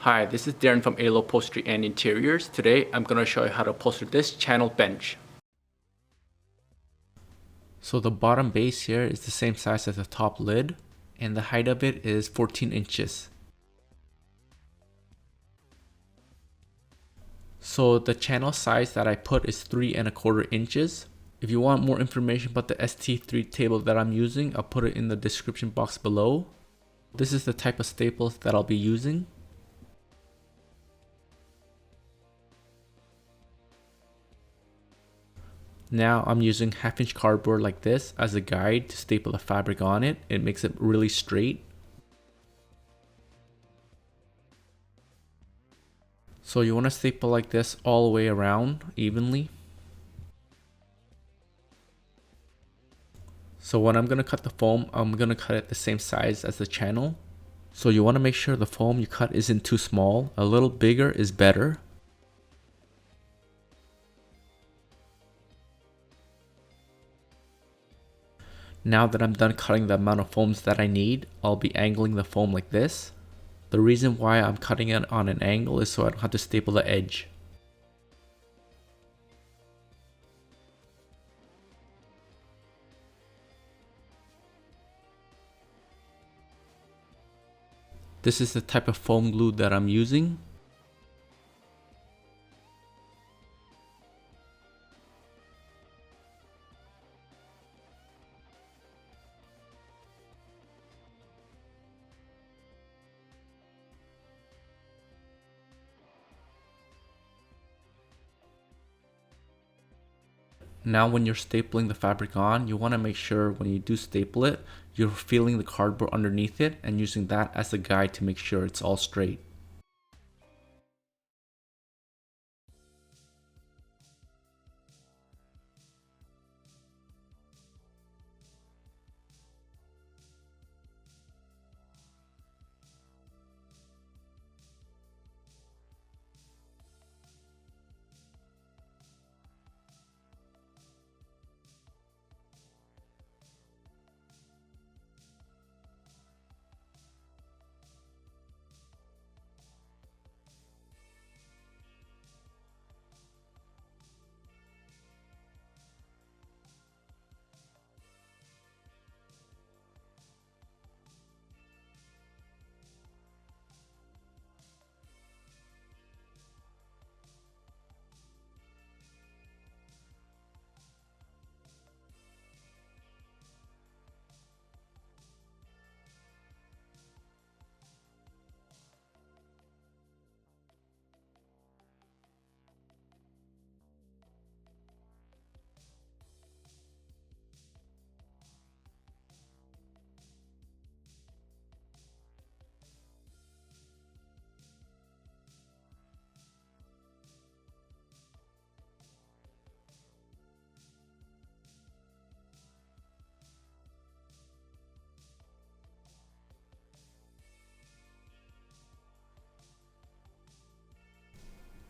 Hi, this is Darren from ALO Upholstery and Interiors. Today I'm going to show you how to upholster this channel bench. So the bottom base here is the same size as the top lid, and the height of it is 14 inches. So the channel size that I put is 3¼ inches. If you want more information about the ST3 table that I'm using, I'll put it in the description box below. This is the type of staples that I'll be using. Now I'm using 1/2" cardboard like this as a guide to staple the fabric on it. It makes it really straight. So you want to staple like this all the way around evenly. So when I'm going to cut the foam, I'm going to cut it the same size as the channel. So you want to make sure the foam you cut isn't too small. A little bigger is better. Now that I'm done cutting the amount of foams that I need, I'll be angling the foam like this. The reason why I'm cutting it on an angle is so I don't have to staple the edge. This is the type of foam glue that I'm using. Now when you're stapling the fabric on, you want to make sure when you do staple it, you're feeling the cardboard underneath it and using that as a guide to make sure it's all straight.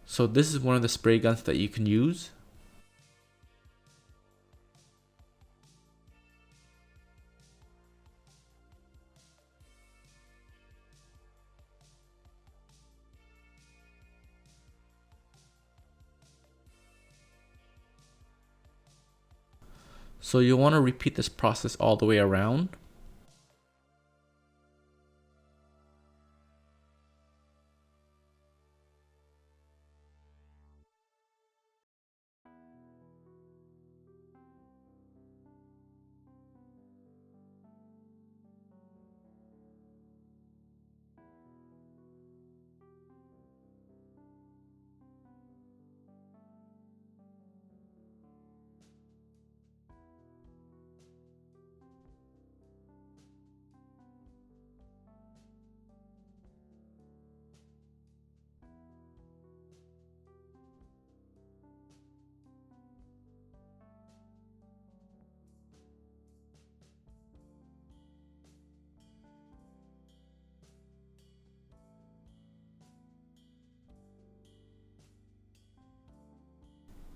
So this is one of the spray guns that you can use. So you'll want to repeat this process all the way around.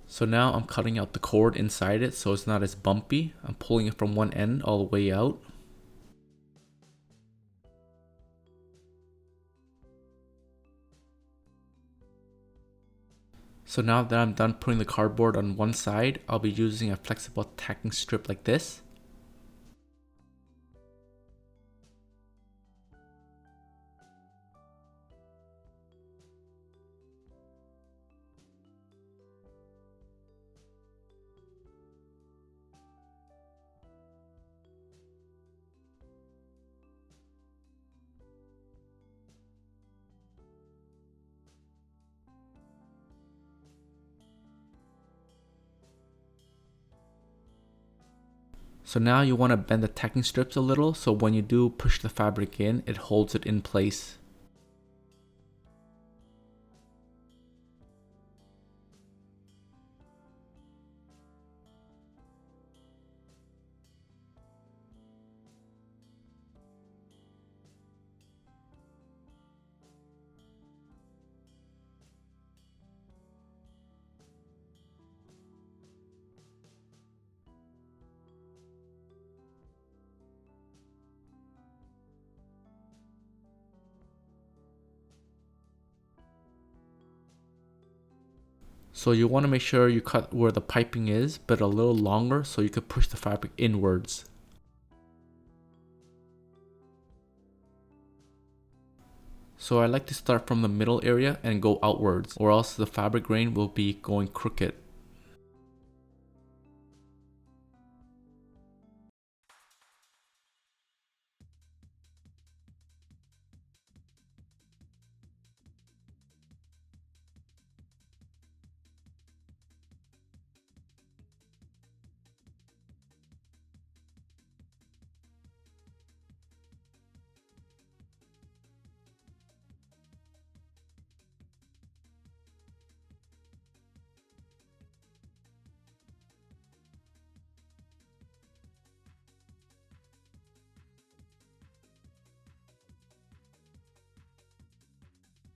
So now I'm cutting out the cord inside it so it's not as bumpy. I'm pulling it from one end all the way out. So now that I'm done putting the cardboard on one side, I'll be using a flexible tacking strip like this. So now you want to bend the tacking strips a little so when you do push the fabric in, it holds it in place. So you want to make sure you cut where the piping is, but a little longer so you could push the fabric inwards. So I like to start from the middle area and go outwards, or else the fabric grain will be going crooked.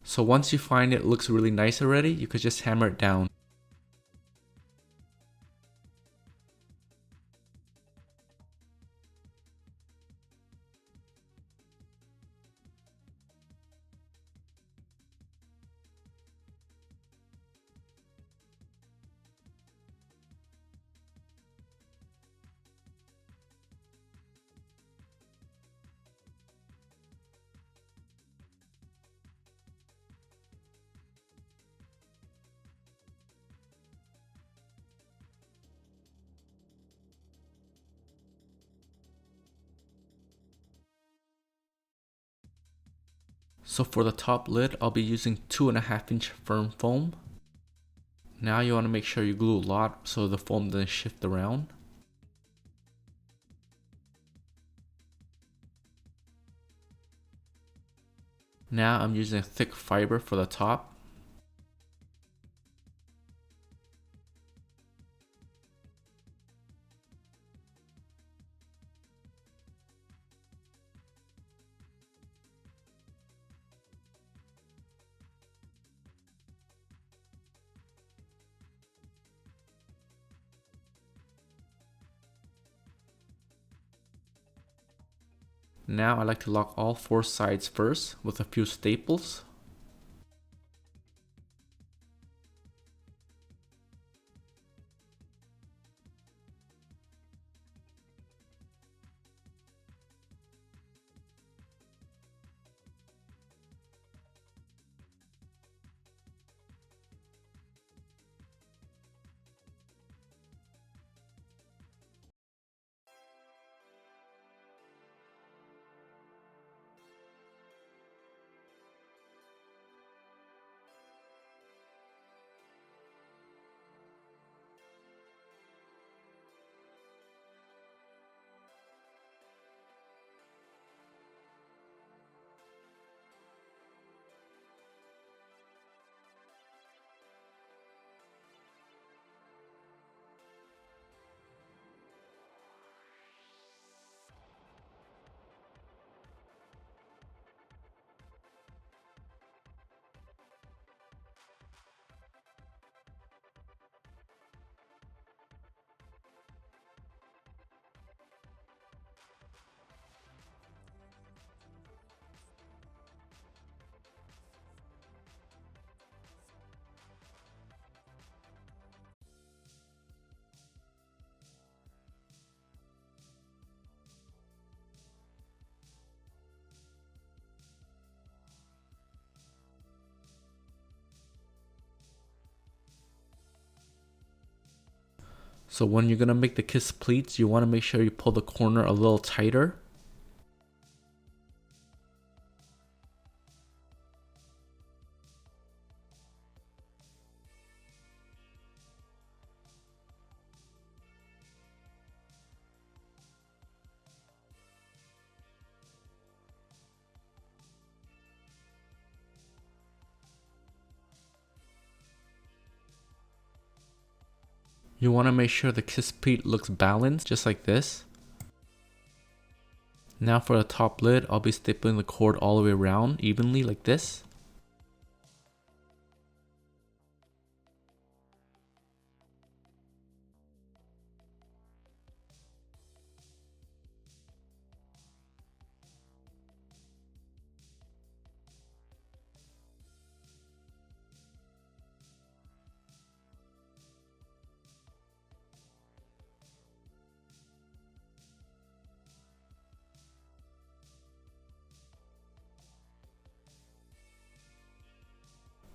So once you find it looks really nice already, you could just hammer it down. So for the top lid, I'll be using 2.5-inch firm foam. Now you want to make sure you glue a lot so the foam doesn't shift around. Now I'm using a thick fiber for the top. Now I like to lock all 4 sides first with a few staples. So when you're going to make the kiss pleats, you want to make sure you pull the corner a little tighter. You want to make sure the kiss pleat looks balanced, just like this. Now for the top lid, I'll be stapling the cord all the way around evenly like this.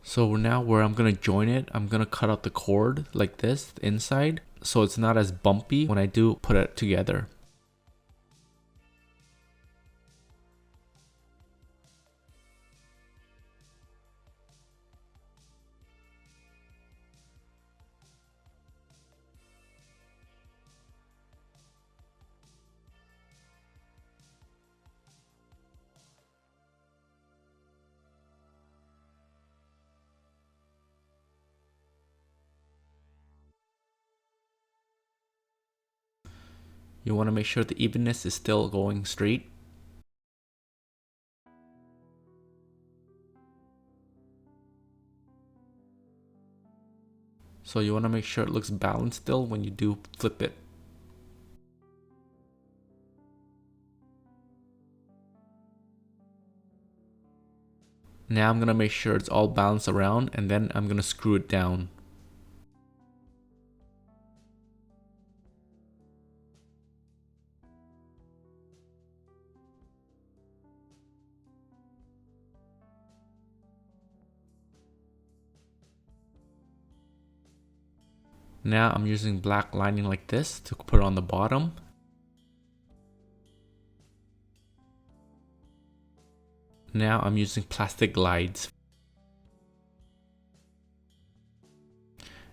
So now where I'm going to join it, I'm going to cut out the cord like this, the inside, so it's not as bumpy when I do put it together. You want to make sure the evenness is still going straight. So you want to make sure it looks balanced still when you do flip it. Now I'm going to make sure it's all balanced around, and then I'm going to screw it down. Now I'm using black lining like this to put on the bottom. Now I'm using plastic glides.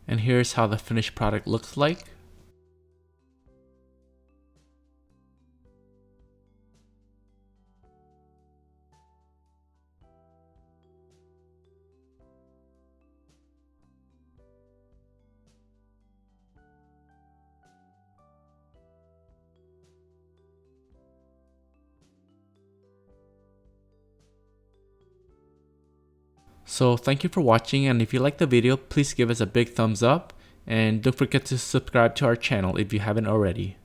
And here's how the finished product looks like. So thank you for watching, and if you liked the video, please give us a big thumbs up, and don't forget to subscribe to our channel if you haven't already.